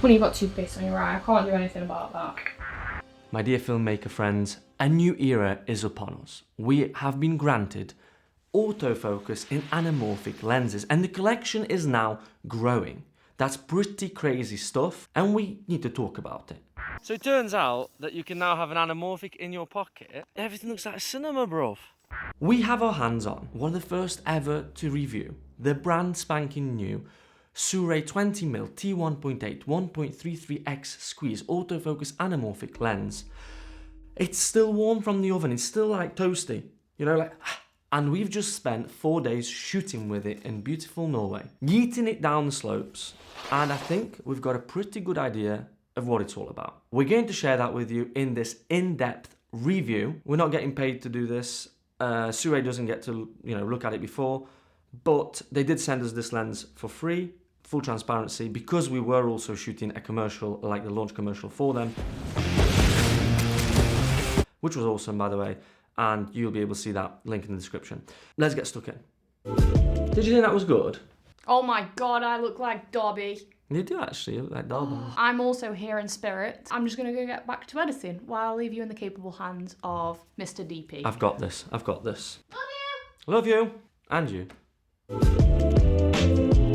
When you've got toothpaste on your eye, I can't do anything about that. My dear filmmaker friends, a new era is upon us. We have been granted autofocus in anamorphic lenses, and the collection is now growing. That's pretty crazy stuff, and we need to talk about it. So it turns out that you can now have an anamorphic in your pocket. Everything looks like a cinema, bruv. We have our hands on one of the first ever to review the brand spanking new Sirui 20mm T1.8 1.33x squeeze autofocus anamorphic lens. It's still warm from the oven, it's still like toasty, you know, like, and we've just spent 4 days shooting with it in beautiful Norway, yeeting it down the slopes, and I think we've got a pretty good idea of what it's all about. We're going to share that with you in this in-depth review. We're not getting paid to do this. Sirui doesn't get to, look at it before, but they did send us this lens for free, full transparency, because we were also shooting a commercial, like the launch commercial for them, which was awesome, by the way, and you'll be able to see that link in the description. Let's get stuck in. Did you think that was good? Oh my god, I look like Dobby. You do actually, you look like Darby. I'm also here in spirit. I'm just going to go get back to editing while I'll leave you in the capable hands of Mr. DP. I've got this. Love you! Love you! And you.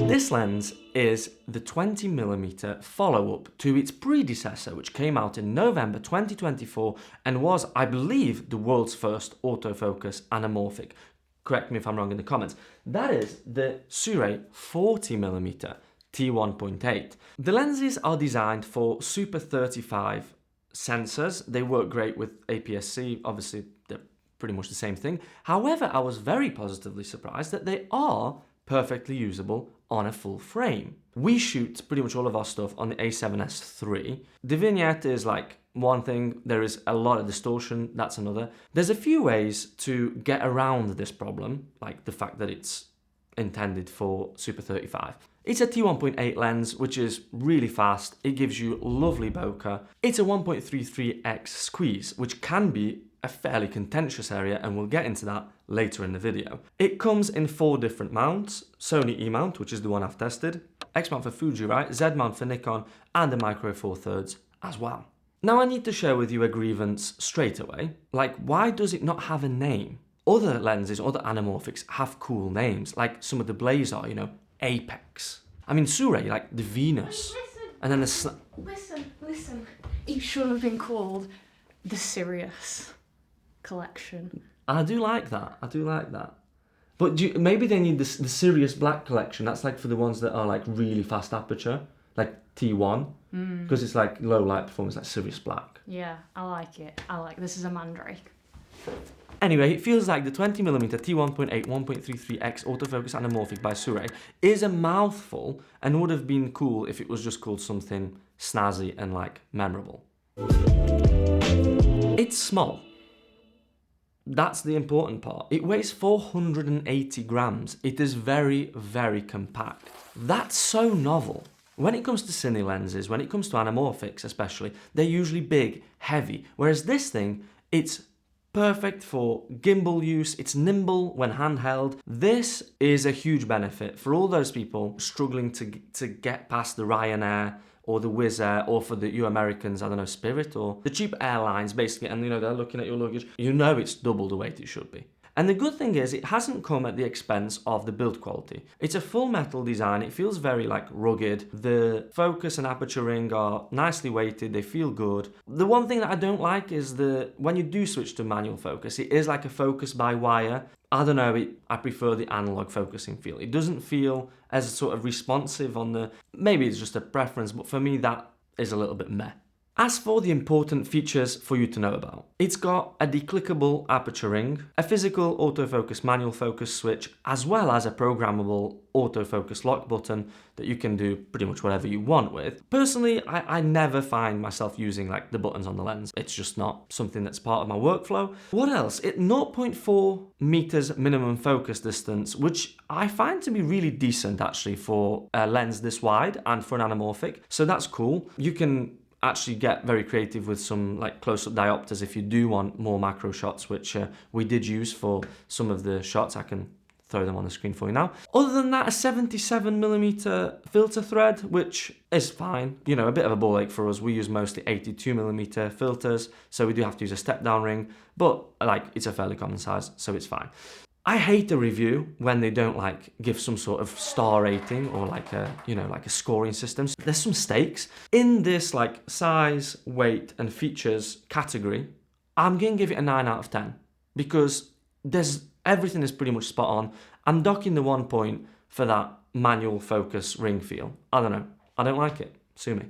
This lens is the 20mm follow-up to its predecessor, which came out in November 2024 and was, I believe, the world's first autofocus anamorphic. Correct me if I'm wrong in the comments. That is the Sirui 40mm T1.8. The lenses are designed for Super 35 sensors. They work great with APS-C. Obviously, they're pretty much the same thing. However, I was very positively surprised that they are perfectly usable on a full frame. We shoot pretty much all of our stuff on the A7S III. The vignette is like one thing, there is a lot of distortion, that's another. There's a few ways to get around this problem, like the fact that it's intended for Super 35. It's a T1.8 lens, which is really fast. It gives you lovely bokeh. It's a 1.33x squeeze, which can be a fairly contentious area, and we'll get into that later in the video. It comes in 4 different mounts: Sony E mount, which is the one I've tested, X mount for Fuji, right? Z mount for Nikon, and a micro 4/3 as well. Now I need to share with you a grievance straight away. Like, why does it not have a name? Other lenses, other anamorphics have cool names, like some of the Blazer, Apex. I mean, Sirui, like the Venus. Listen, and then the listen. It should have been called the Sirius collection. I do like that. But maybe they need the Sirius Black collection. That's like for the ones that are like really fast aperture, like T1, because it's like low light performance, like Sirius Black. Yeah, I like it. This is a mandrake. Anyway, it feels like the 20mm T1.8 1.33x autofocus anamorphic by Sirui is a mouthful and would have been cool if it was just called something snazzy and like memorable. It's small. That's the important part. It weighs 480 grams. It is very, very compact. That's so novel. When it comes to cine lenses, when it comes to anamorphics especially, they're usually big, heavy, whereas this thing, it's perfect for gimbal use, it's nimble when handheld. This is a huge benefit for all those people struggling to get past the Ryanair or the Wizz Air, or for you Americans, I don't know, Spirit, or the cheap airlines basically, and they're looking at your luggage. It's double the weight it should be. And the good thing is it hasn't come at the expense of the build quality. It's a full metal design, it feels very like rugged. The focus and aperture ring are nicely weighted, they feel good. The one thing that I don't like is when you do switch to manual focus, it is like a focus by wire. I don't know, I prefer the analog focusing feel. It doesn't feel as sort of responsive maybe it's just a preference, but for me that is a little bit meh. As for the important features for you to know about, it's got a declickable aperture ring, a physical autofocus manual focus switch, as well as a programmable autofocus lock button that you can do pretty much whatever you want with. Personally, I never find myself using like the buttons on the lens. It's just not something that's part of my workflow. What else? 0.4 meters minimum focus distance, which I find to be really decent actually for a lens this wide and for an anamorphic. So that's cool. You can actually get very creative with some like close-up diopters if you do want more macro shots, which we did use for some of the shots. I can throw them on the screen for you now. Other than that, a 77mm filter thread, which is fine. You know, a bit of a ball ache for us. We use mostly 82mm filters, so we do have to use a step down ring, but like it's a fairly common size, so it's fine. I hate a review when they don't like give some sort of star rating or like a, you know, like a scoring system. So there's some stakes in this like size, weight and features category. I'm going to give it a 9 out of 10 because everything is pretty much spot on. I'm docking the 1 point for that manual focus ring feel. I don't know. I don't like it. Sue me.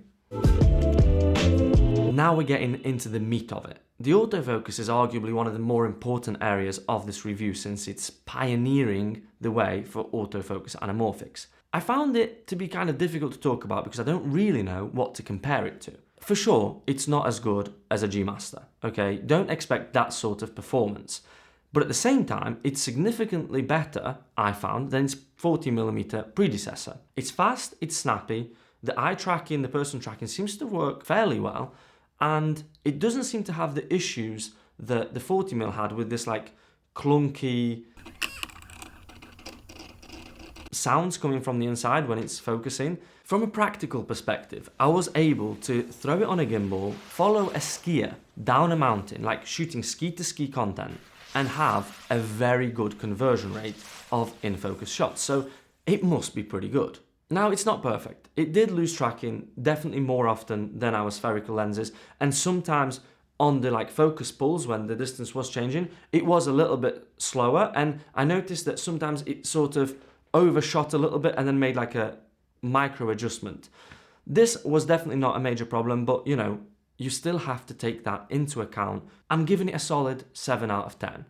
Now we're getting into the meat of it. The autofocus is arguably one of the more important areas of this review since it's pioneering the way for autofocus anamorphics. I found it to be kind of difficult to talk about because I don't really know what to compare it to. For sure, it's not as good as a G Master, okay? Don't expect that sort of performance. But at the same time, it's significantly better, I found, than its 40mm predecessor. It's fast, it's snappy, the eye tracking, the person tracking seems to work fairly well, and it doesn't seem to have the issues that the 40mm had with this like clunky sounds coming from the inside when it's focusing. From a practical perspective, I was able to throw it on a gimbal, follow a skier down a mountain, like shooting ski-to-ski content, and have a very good conversion rate of in-focus shots. So it must be pretty good. Now, it's not perfect. It did lose tracking definitely more often than our spherical lenses, and sometimes on the like focus pulls when the distance was changing, it was a little bit slower, and I noticed that sometimes it sort of overshot a little bit and then made like a micro adjustment. This was definitely not a major problem, but you know, you still have to take that into account. I'm giving it a solid 7 out of 10.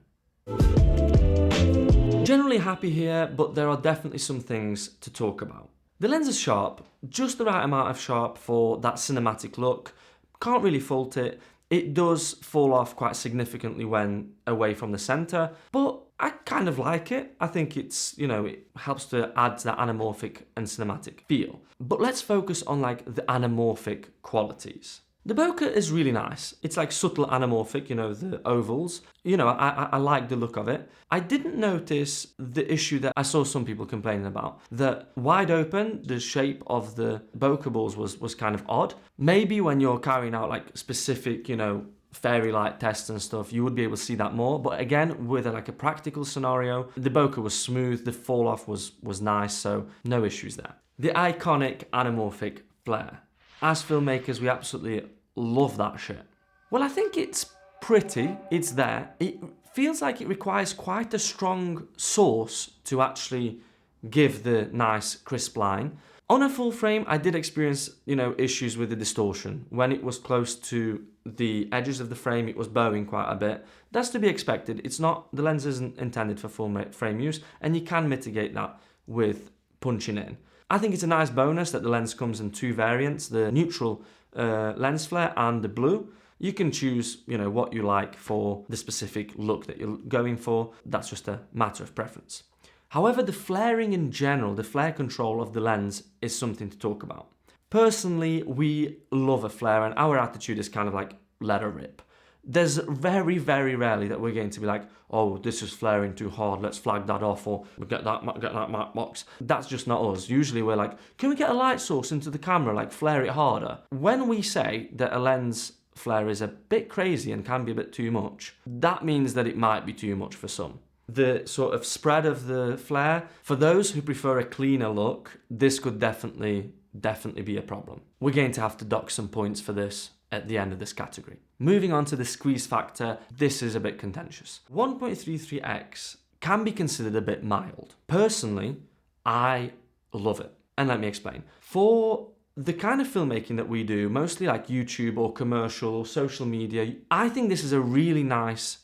Generally happy here, but there are definitely some things to talk about. The lens is sharp, just the right amount of sharp for that cinematic look. Can't really fault it. It does fall off quite significantly when away from the center, but I kind of like it. I think it's, you know, it helps to add to that anamorphic and cinematic feel. But let's focus on like the anamorphic qualities. The bokeh is really nice. It's like subtle anamorphic, you know, the ovals. You know, I like the look of it. I didn't notice the issue that I saw some people complaining about. That wide open, the shape of the bokeh balls was kind of odd. Maybe when you're carrying out like specific, you know, fairy light tests and stuff, you would be able to see that more. But again, with like a practical scenario, the bokeh was smooth, the fall off was nice, so no issues there. The iconic anamorphic flare. As filmmakers, we absolutely love that shit. Well, I think it's pretty, it's there. It feels like it requires quite a strong source to actually give the nice crisp line. On a full frame, I did experience, you know, issues with the distortion. When it was close to the edges of the frame, it was bowing quite a bit. That's to be expected. It's not, the lens isn't intended for full frame use, and you can mitigate that with punching in. I think it's a nice bonus that the lens comes in two variants, the neutral lens flare and the blue. You can choose, you know, what you like for the specific look that you're going for. That's just a matter of preference. However, the flaring in general, the flare control of the lens is something to talk about. Personally, we love a flare, and our attitude is kind of like, let her rip. There's very, very rarely that we're going to be like, oh, this is flaring too hard, let's flag that off, or we get that matte box. That's just not us. Usually we're like, can we get a light source into the camera, like flare it harder? When we say that a lens flare is a bit crazy and can be a bit too much, that means that it might be too much for some. The sort of spread of the flare, for those who prefer a cleaner look, this could definitely be a problem. We're going to have to dock some points for this at the end of this category. Moving on to the squeeze factor, this is a bit contentious. 1.33x can be considered a bit mild. Personally, I love it. And let me explain. For the kind of filmmaking that we do, mostly like YouTube or commercial or social media, I think this is a really nice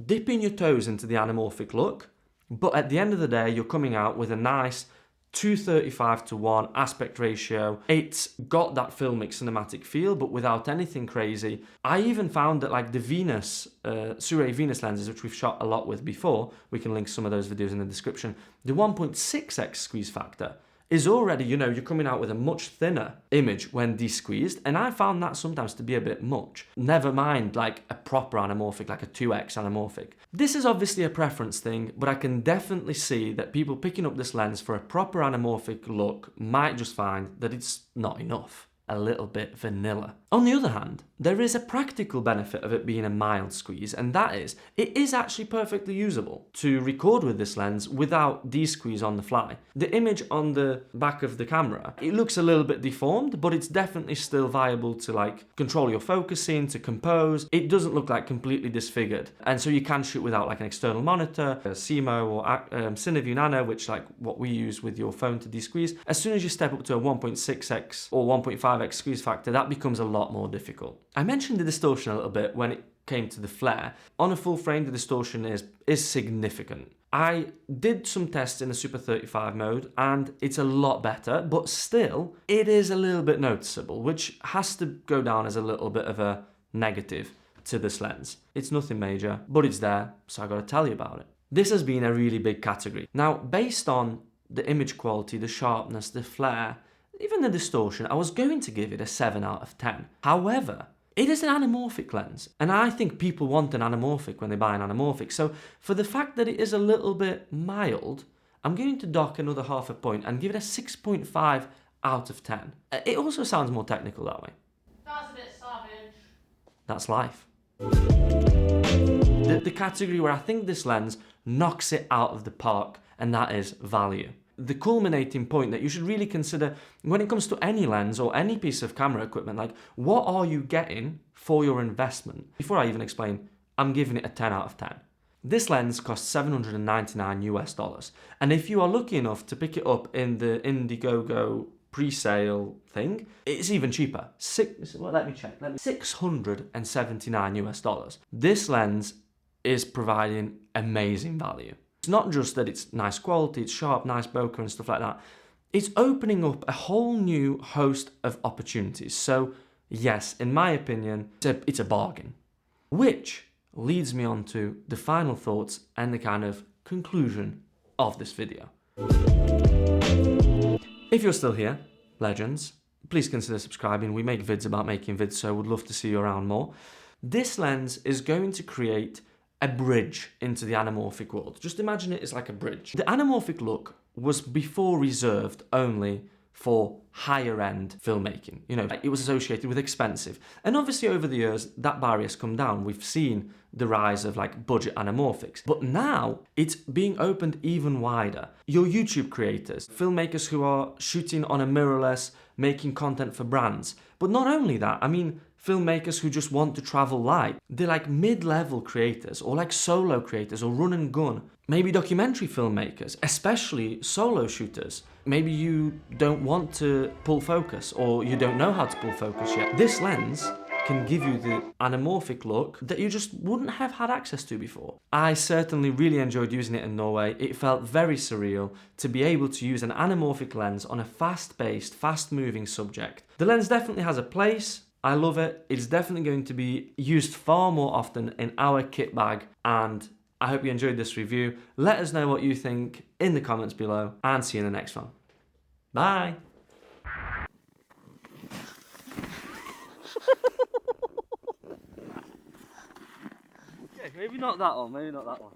dipping your toes into the anamorphic look, but at the end of the day, you're coming out with a nice 2:35:1 aspect ratio. It's got that filmic cinematic feel, but without anything crazy. I even found that like the Sirui Venus lenses, which we've shot a lot with before, we can link some of those videos in the description, the 1.6x squeeze factor is already, you're coming out with a much thinner image when de-squeezed, and I found that sometimes to be a bit much. Never mind like a proper anamorphic, like a 2x anamorphic. This is obviously a preference thing, but I can definitely see that people picking up this lens for a proper anamorphic look might just find that it's not enough. A little bit vanilla. On the other hand, there is a practical benefit of it being a mild squeeze, and that is, it is actually perfectly usable to record with this lens without de-squeeze on the fly. The image on the back of the camera, it looks a little bit deformed, but it's definitely still viable to like control your focusing, to compose. It doesn't look like completely disfigured, and so you can shoot without like an external monitor, a CMO or Cineview Nano, which like what we use with your phone to de-squeeze. As soon as you step up to a 1.6x or 1.5x squeeze factor, that becomes a lot more difficult. I mentioned the distortion a little bit when it came to the flare. On a full frame, the distortion is significant. I did some tests in the Super 35 mode and it's a lot better, but still, it is a little bit noticeable, which has to go down as a little bit of a negative to this lens. It's nothing major, but it's there, so I gotta tell you about it. This has been a really big category. Now, based on the image quality, the sharpness, the flare, even the distortion, I was going to give it a 7 out of 10. However, it is an anamorphic lens, and I think people want an anamorphic when they buy an anamorphic. So for the fact that it is a little bit mild, I'm going to dock another half a point and give it a 6.5 out of 10. It also sounds more technical that way. That's a bit savage. That's life. The category where I think this lens knocks it out of the park, and that is value. The culminating point that you should really consider when it comes to any lens or any piece of camera equipment, like what are you getting for your investment? Before I even explain, I'm giving it a 10 out of 10. This lens costs $799 US, and if you are lucky enough to pick it up in the Indiegogo pre-sale thing, it's even cheaper. Let me check. $679 US. This lens is providing amazing value. It's not just that it's nice quality, it's sharp, nice bokeh and stuff like that. It's opening up a whole new host of opportunities. So yes, in my opinion, it's a bargain. Which leads me on to the final thoughts and the kind of conclusion of this video. If you're still here, legends, please consider subscribing. We make vids about making vids, so I would love to see you around more. This lens is going to create a bridge into the anamorphic world. Just imagine it as like a bridge. The anamorphic look was before reserved only for higher end filmmaking. It was associated with expensive. And obviously over the years, that barrier's come down. We've seen the rise of like budget anamorphics. But now it's being opened even wider. Your YouTube creators, filmmakers who are shooting on a mirrorless, making content for brands. But not only that, filmmakers who just want to travel light. They're like mid-level creators or like solo creators or run and gun. Maybe documentary filmmakers, especially solo shooters. Maybe you don't want to pull focus or you don't know how to pull focus yet. This lens can give you the anamorphic look that you just wouldn't have had access to before. I certainly really enjoyed using it in Norway. It felt very surreal to be able to use an anamorphic lens on a fast-paced, fast-moving subject. The lens definitely has a place. I love it. It's definitely going to be used far more often in our kit bag, and I hope you enjoyed this review. Let us know what you think in the comments below, and see you in the next one. Bye! Okay, maybe not that one, maybe not that one.